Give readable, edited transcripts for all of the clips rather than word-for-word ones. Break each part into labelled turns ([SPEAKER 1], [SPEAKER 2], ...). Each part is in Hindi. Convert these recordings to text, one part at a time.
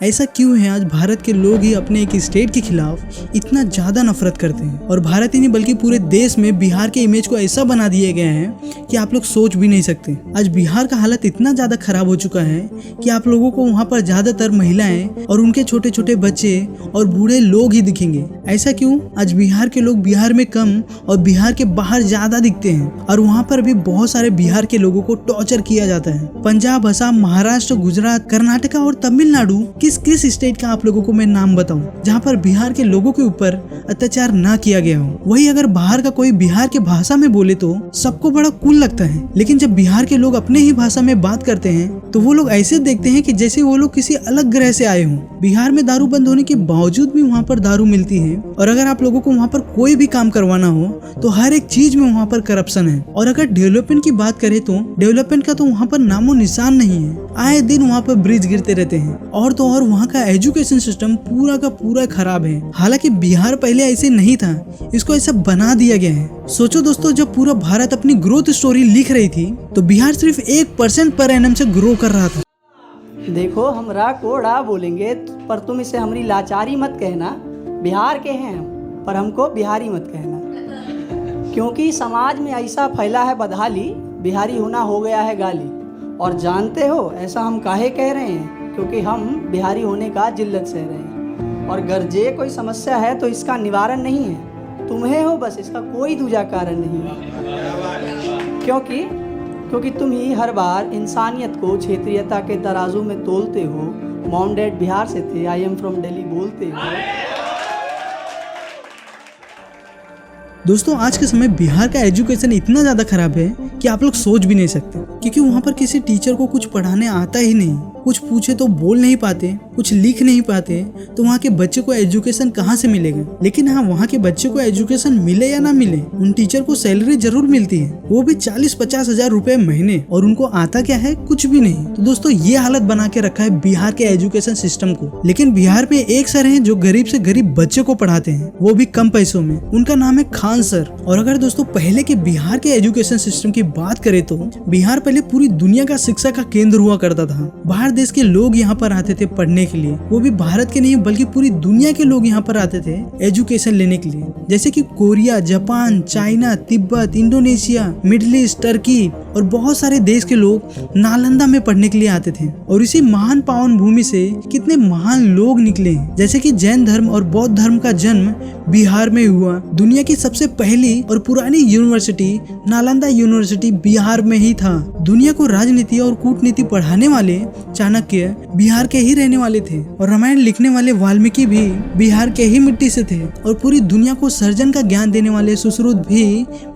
[SPEAKER 1] ऐसा क्यों है आज भारत के लोग ही अपने एक स्टेट के खिलाफ इतना ज्यादा नफरत करते हैं। और भारत ही नहीं बल्कि पूरे देश में बिहार के इमेज को ऐसा बना दिए गए हैं कि आप लोग सोच भी नहीं सकते। आज बिहार का हालत इतना ज्यादा खराब हो चुका है कि आप लोगों को वहाँ पर ज्यादातर महिलाएं और उनके छोटे छोटे बच्चे और बूढ़े लोग ही दिखेंगे। ऐसा क्यों? आज बिहार के लोग बिहार में कम और बिहार के बाहर ज्यादा दिखते हैं और वहाँ पर भी बहुत सारे बिहार के लोगों को टॉर्चर किया जाता है। पंजाब, असम, महाराष्ट्र, गुजरात, कर्नाटका और तमिलनाडु किस स्टेट का आप लोगों को मैं नाम बताऊं जहां पर बिहार के लोगों के ऊपर अत्याचार ना किया गया हो। वही अगर बाहर का कोई बिहार के भाषा में बोले तो सबको बड़ा कूल लगता है, लेकिन जब बिहार के लोग अपने ही भाषा में बात करते हैं तो वो लोग ऐसे देखते हैं कि जैसे वो लोग किसी अलग ग्रह से आए हों। बिहार में दारू बंद होने के बावजूद भी वहाँ पर दारू मिलती है और अगर आप लोगों को वहाँ पर कोई भी काम करवाना हो तो हर एक चीज में वहाँ पर करप्शन है। और अगर डेवलपमेंट की बात करें तो डेवलपमेंट का तो वहाँ पर नामो निशान नहीं है। आए दिन वहाँ पर ब्रिज गिरते रहते हैं और तो और वहाँ का एजुकेशन सिस्टम पूरा का पूरा खराब है। हालांकि बिहार पहले ऐसे नहीं था, इसको ऐसा बना दिया गया है। सोचो दोस्तों, जब पूरा भारत अपनी ग्रोथ स्टोरी लिख रही थी तो बिहार सिर्फ 1% पर एनम से ग्रो कर रहा था।
[SPEAKER 2] देखो, हम रा को रा बोलेंगे पर तुम इसे हमारी लाचारी मत कहना। बिहार के हैं हम, पर हमको बिहारी मत कहना, क्योंकि समाज में ऐसा फैला है बदहाली, बिहारी होना हो गया है गाली। और जानते हो ऐसा हम काहे कह रहे हैं? क्योंकि हम बिहारी होने का जिल्लत सह रहे हैं। और गर्जे कोई समस्या है तो इसका निवारण नहीं है, तुम्हें हो बस, इसका कोई दूजा कारण नहीं है। क्योंकि तुम ही हर बार इंसानियत को क्षेत्रीयता के तराजू में तोलते हो। मॉम डैड बिहार से थे, आई एम फ्रॉम दिल्ली बोलते हो।
[SPEAKER 1] दोस्तों, आज के समय बिहार का एजुकेशन इतना ज्यादा खराब है कि आप लोग सोच भी नहीं सकते, क्योंकि वहाँ पर किसी टीचर को कुछ पढ़ाने आता ही नहीं। कुछ पूछे तो बोल नहीं पाते, कुछ लिख नहीं पाते, तो वहाँ के बच्चे को एजुकेशन कहाँ से मिलेगा। लेकिन हाँ, वहाँ के बच्चे को एजुकेशन मिले या ना मिले, उन टीचर को सैलरी जरूर मिलती है, वो भी 40-50 हजार रुपए महीने, और उनको आता क्या है? कुछ भी नहीं। तो दोस्तों, ये हालत बना के रखा है बिहार के एजुकेशन सिस्टम को। लेकिन बिहार में एक सर है जो गरीब से गरीब बच्चे को पढ़ाते हैं, वो भी कम पैसों में। उनका नाम है खान सर। और अगर दोस्तों पहले के बिहार के एजुकेशन सिस्टम की बात करें तो बिहार पहले पूरी दुनिया का शिक्षा का केंद्र हुआ करता था। बाहर देश के लोग यहाँ पर आते थे पढ़ने के लिए, वो भी भारत के नहीं बल्कि पूरी दुनिया के लोग यहाँ पर आते थे एजुकेशन लेने के लिए। जैसे कि Korea, Japan, China, Tibet, Indonesia, middle east, Turkey और बहुत सारे देश के लोग नालंदा में पढ़ने के लिए आते थे। और इसी महान पावन भूमि से कितने महान लोग निकले हैं। जैसे कि जैन धर्म और बौद्ध धर्म का जन्म बिहार में हुआ। दुनिया की सबसे पहली और पुरानी यूनिवर्सिटी नालंदा यूनिवर्सिटी बिहार में ही था। दुनिया को राजनीति और कूटनीति पढ़ाने वाले चाणक्य बिहार के ही रहने वाले थे, और रामायण लिखने वाले वाल्मीकि भी बिहार के ही मिट्टी से थे, और पूरी दुनिया को सर्जन का ज्ञान देने वाले सुश्रुत भी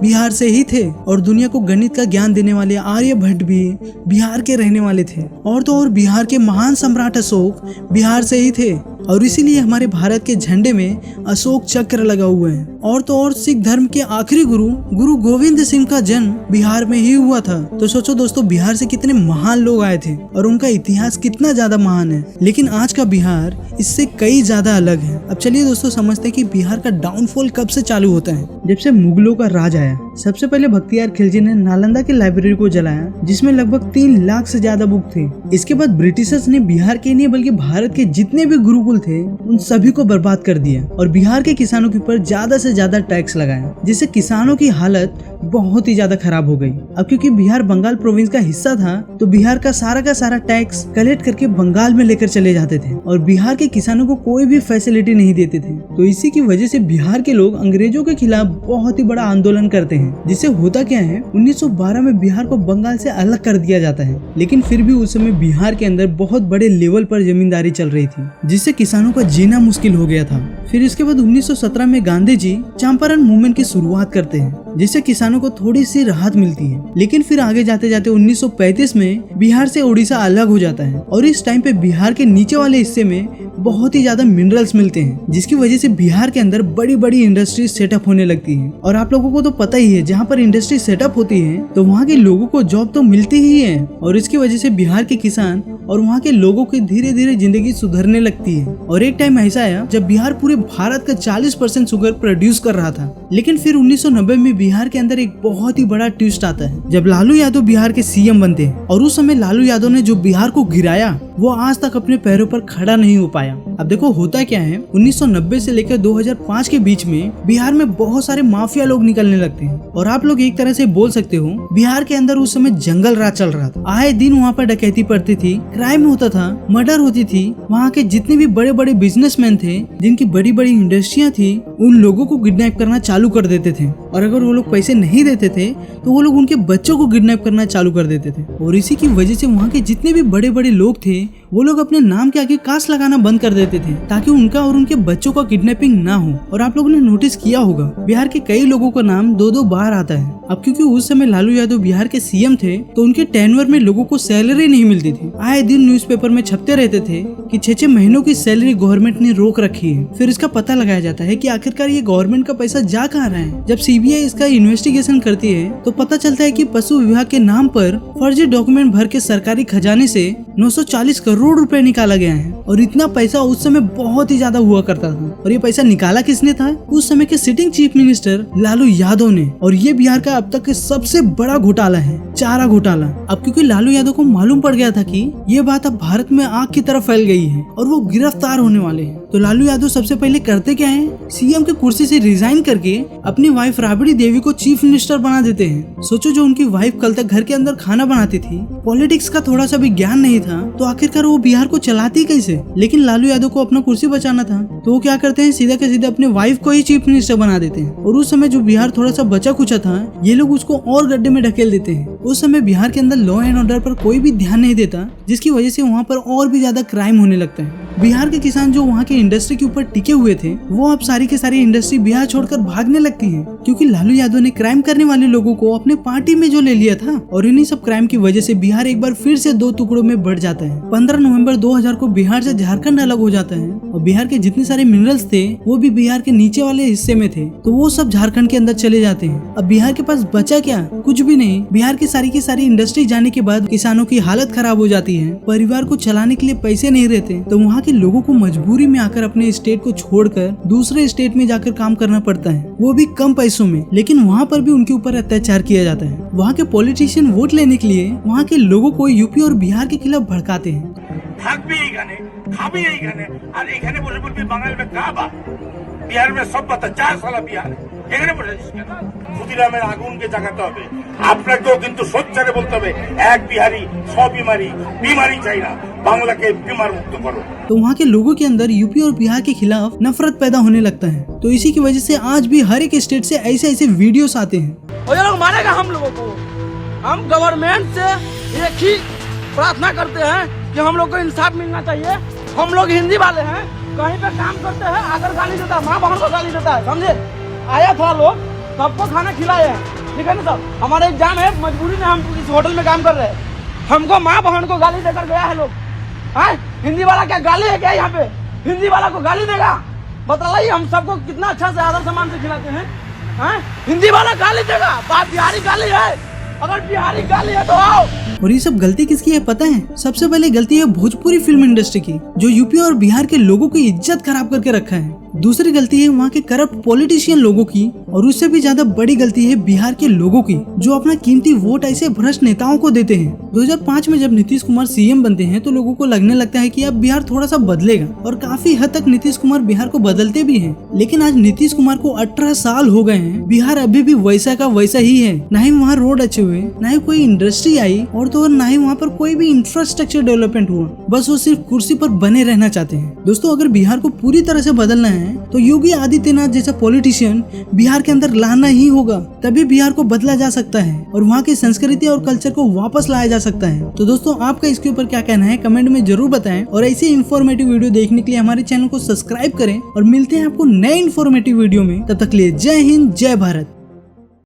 [SPEAKER 1] बिहार से ही थे, और दुनिया को गणित का ज्ञान देने वाले आर्यभट्ट भी बिहार के रहने वाले थे। और तो और बिहार के महान सम्राट अशोक बिहार से ही थे, और इसीलिए हमारे भारत के झंडे में अशोक चक्र लगा हुआ है। और तो और सिख धर्म के आखिरी गुरु गोविंद सिंह का जन्म बिहार में ही हुआ था। तो सोचो दोस्तों, बिहार से कितने महान लोग आए थे और उनका इतिहास कितना ज्यादा महान है। लेकिन आज का बिहार इससे कई ज्यादा अलग है। अब चलिए दोस्तों समझते हैं कि बिहार का डाउनफॉल कब से चालू होता है। जब से मुगलों का राज आया, सबसे पहले बख्तियार खिलजी ने नालंदा की लाइब्रेरी को जलाया, जिसमें लगभग 3 लाख से ज्यादा बुक थे। इसके बाद ब्रिटिशर्स ने बिहार के नहीं बल्कि भारत के जितने भी गुरुकुल थे उन सभी को बर्बाद कर दिया और बिहार के किसानों के ऊपर ज्यादा से ज्यादा टैक्स लगाया, जिससे किसानों की हालत बहुत ही ज्यादा खराब हो गई। अब क्योंकि बिहार बंगाल प्रोविंस का हिस्सा था तो बिहार का सारा टैक्स कलेक्ट करके बंगाल में लेकर चले जाते थे और बिहार के किसानों को कोई भी फैसिलिटी नहीं देते थे। तो इसी की वजह से बिहार के लोग अंग्रेजों के खिलाफ बहुत ही बड़ा आंदोलन करते हैं, जिससे होता क्या है 1912 में बिहार को बंगाल से अलग कर दिया जाता है। लेकिन फिर भी उस समय बिहार के अंदर बहुत बड़े लेवल पर जमींदारी चल रही थी, जिससे किसानों का जीना मुश्किल हो गया था। फिर इसके बाद 1917 में गांधी जी चंपारण मूवमेंट की शुरुआत करते हैं, जिससे किसानों को थोड़ी सी राहत मिलती है। लेकिन फिर आगे जाते जाते 1935 में बिहार से उड़ीसा अलग हो जाता है और इस टाइम पे बिहार के नीचे वाले हिस्से में बहुत ही ज्यादा मिनरल्स मिलते हैं, जिसकी वजह से बिहार के अंदर बड़ी बड़ी इंडस्ट्री सेटअप होने लगती है। और आप लोगों को तो पता ही है, जहाँ पर इंडस्ट्री सेटअप होती है तो वहाँ के लोगों को जॉब तो मिलती ही है, और इसकी वजह से बिहार के किसान और वहाँ के लोगों की धीरे धीरे जिंदगी सुधरने लगती है। और एक टाइम ऐसा आया जब बिहार पूरे भारत का 40% शुगर प्रोड्यूस कर रहा था। लेकिन फिर 1990 में बिहार के अंदर एक बहुत ही बड़ा ट्विस्ट आता है, जब लालू यादव बिहार के सीएम बनते हैं। और उस समय लालू यादव ने जो बिहार को गिराया वो आज तक अपने पैरों पर खड़ा नहीं हो पाया। अब देखो होता क्या है, 1990 से लेकर 2005 के बीच में बिहार में बहुत सारे माफिया लोग निकलने लगते हैं। और आप लोग एक तरह से बोल सकते हो बिहार के अंदर उस समय जंगल राज चल रहा था। आए दिन वहाँ पर डकैती पड़ती थी, क्राइम होता था, मर्डर होती थी। वहाँ के जितने भी बड़े बड़े बिजनेसमैन थे, जिनकी बड़ी बड़ी इंडस्ट्रियाँ थी, उन लोगों को किडनैप करना चालू कर देते थे। और अगर वो लोग पैसे नहीं देते थे तो वो लोग उनके बच्चों को किडनैप करना चालू कर देते थे। और इसी की वजह से वहाँ के जितने भी बड़े बड़े लोग थे वो लोग अपने नाम के आगे कास लगाना बंद कर देते थे, ताकि उनका और उनके बच्चों का किडनैपिंग ना हो। और आप लोगों ने नोटिस किया होगा बिहार के कई लोगों का नाम दो दो बार आता है। अब क्योंकि उस समय लालू यादव बिहार के सीएम थे तो उनके टेन्योर में लोगों को सैलरी नहीं मिलती थी। आए दिन न्यूज़पेपर में छपते रहते थे कि 6-6 महीनों की सैलरी गवर्नमेंट ने रोक रखी है। फिर इसका पता लगाया जाता है कि आखिरकार ये गवर्नमेंट का पैसा जा कहाँ रहा है। जब सीबीआई इसका इन्वेस्टिगेशन करती है तो पता चलता है कि पशु विभाग के नाम पर फर्जी डॉक्यूमेंट भर के सरकारी खजाने से 940 करोड़ रुपए निकाला गया है। और इतना पैसा उस समय बहुत ही ज्यादा हुआ करता था। और ये पैसा निकाला किसने था? उस समय के sitting chief minister Lalu Yadav ने। और ये बिहार का अब तक के सबसे बड़ा घोटाला है, चारा घोटाला। अब क्योंकि लालू यादव को मालूम पड़ गया था कि ये बात अब भारत में आग की तरफ फैल गई है और वो गिरफ्तार होने वाले हैं, तो लालू यादव सबसे पहले करते क्या है, सीएम के कुर्सी से रिजाइन करके अपनी वाइफ राबड़ी देवी को चीफ मिनिस्टर बना देते हैं। सोचो, जो उनकी वाइफ कल तक घर के अंदर खाना बनाती थी, पॉलिटिक्स का थोड़ा सा भी ज्ञान नहीं था, तो आखिरकार वो बिहार को चलाती कैसे? लेकिन लालू यादव को अपना कुर्सी बचाना था, तो वो क्या करते हैं, सीधा के सीधा अपने वाइफ को ही चीफ मिनिस्टर बना देते हैं। और उस समय जो बिहार थोड़ा सा बचा कुचा था, ये लोग उसको और गड्ढे में ढकेल देते हैं। उस समय बिहार के अंदर लॉ एंड ऑर्डर पर कोई भी ध्यान नहीं देता, जिसकी वजह से वहाँ पर और भी ज्यादा क्राइम होने लगता है। बिहार के किसान जो वहाँ के इंडस्ट्री के ऊपर टिके हुए थे, वो अब सारी के सारी इंडस्ट्री बिहार छोड़कर भागने लगती है, क्योंकि लालू यादव ने क्राइम करने वाले लोगों को अपने पार्टी में जो ले लिया था। और इन्हीं सब क्राइम की वजह से बिहार एक बार फिर से 2 टुकड़ों में बढ़ जाता है। 15 नवंबर 2000 को बिहार से झारखंड अलग हो जाता है, और बिहार के जितने सारे मिनरल्स थे वो भी बिहार के नीचे वाले हिस्से में थे, तो वो सब झारखंड के अंदर चले जाते हैं। अब बिहार के पास बचा क्या? कुछ भी नहीं। बिहार की सारी इंडस्ट्री जाने के बाद किसानों की हालत खराब हो जाती है, परिवार को चलाने के लिए पैसे नहीं रहते, तो वहाँ के लोगों को मजबूरी में आकर अपने स्टेट को छोड़कर दूसरे स्टेट में जाकर काम करना पड़ता है, वो भी कम पैसों में। लेकिन वहाँ पर भी उनके ऊपर अत्याचार किया जाता है। वहाँ के पॉलिटिशियन वोट लेने के लिए वहाँ के लोगों को यूपी और बिहार के खिलाफ भड़काते हैं।
[SPEAKER 3] बिहार में सब पता 4 साल बिहार এখানে বসে ক্ষুদিরামের আগুন কে জাগাতে হবে। আপনাকেও কিন্তু সোচ্চারে বলতে হবে, এক বিহারি 100 बीमारी चाहिए ना, बांग्ला के बीमार मुक्त करो।
[SPEAKER 1] तो वहाँ के लोगों के अंदर यूपी और बिहार के खिलाफ नफरत पैदा होने लगता है। तो इसी की वजह से आज भी हर एक स्टेट से ऐसे वीडियोस आते हैं।
[SPEAKER 4] और ये लोग मारेगा हम लोगों को। हम गवर्नमेंट से एक ही प्रार्थना करते हैं कि हम लोग को इंसाफ मिलना चाहिए। हम लोग हिंदी वाले हैं, कहीं पे काम करते हैं, अगर गाली देता है, माँ बहन को गाली देता है, समझे? आया था लोग, सबको खाना खिलाए हैं, ठीक है ना सर? हमारा एग्जाम है, मजबूरी में हम इस होटल में काम कर रहे हैं। हमको माँ बहन को गाली देकर गया है लोग। हाँ, हिंदी वाला क्या गाली है क्या? यहाँ पे हिंदी वाला को गाली देगा? बताइए, हम सबको कितना अच्छा से आदर सम्मान से खिलाते हैं। हाँ, हिंदी वाला गाली देगा? बात बिहारी गाली है, अगर बिहारी गाली है तो आओ।
[SPEAKER 1] और ये सब गलती किसकी है पता है? सबसे पहले गलती है भोजपुरी फिल्म इंडस्ट्री की, जो यूपी और बिहार के लोगों की इज्जत खराब करके रखा है। दूसरी गलती है वहाँ के करप्ट पॉलिटिशियन लोगों की, और उससे भी ज्यादा बड़ी गलती है बिहार के लोगों की, जो अपना कीमती वोट ऐसे भ्रष्ट नेताओं को देते हैं। 2005 में जब नीतीश कुमार सीएम बनते हैं तो लोगों को लगने लगता है कि अब बिहार थोड़ा सा बदलेगा, और काफी हद तक नीतीश कुमार बिहार को बदलते भी हैं। लेकिन आज नीतीश कुमार को 18 साल हो गए हैं, बिहार अभी भी वैसा का वैसा ही है। न ही वहाँ रोड अच्छे हुए, न ही कोई इंडस्ट्री आई, और तो न ही वहाँ पर कोई भी इंफ्रास्ट्रक्चर डेवलपमेंट हुआ। बस वो सिर्फ कुर्सी पर बने रहना चाहते हैं। दोस्तों, अगर बिहार को पूरी तरह से बदलना है तो योगी आदित्यनाथ जैसा पॉलिटिशियन बिहार के अंदर लाना ही होगा, तभी बिहार को बदला जा सकता है और वहाँ की संस्कृति और कल्चर को वापस लाया जा सकता है। तो दोस्तों, आपका इसके ऊपर क्या कहना है कमेंट में जरूर बताएं, और ऐसे इंफॉर्मेटिव वीडियो देखने के लिए हमारे चैनल को सब्सक्राइब करें, और मिलते हैं आपको नए इंफॉर्मेटिव वीडियो में। तब तक के लिए जय हिंद, जय भारत।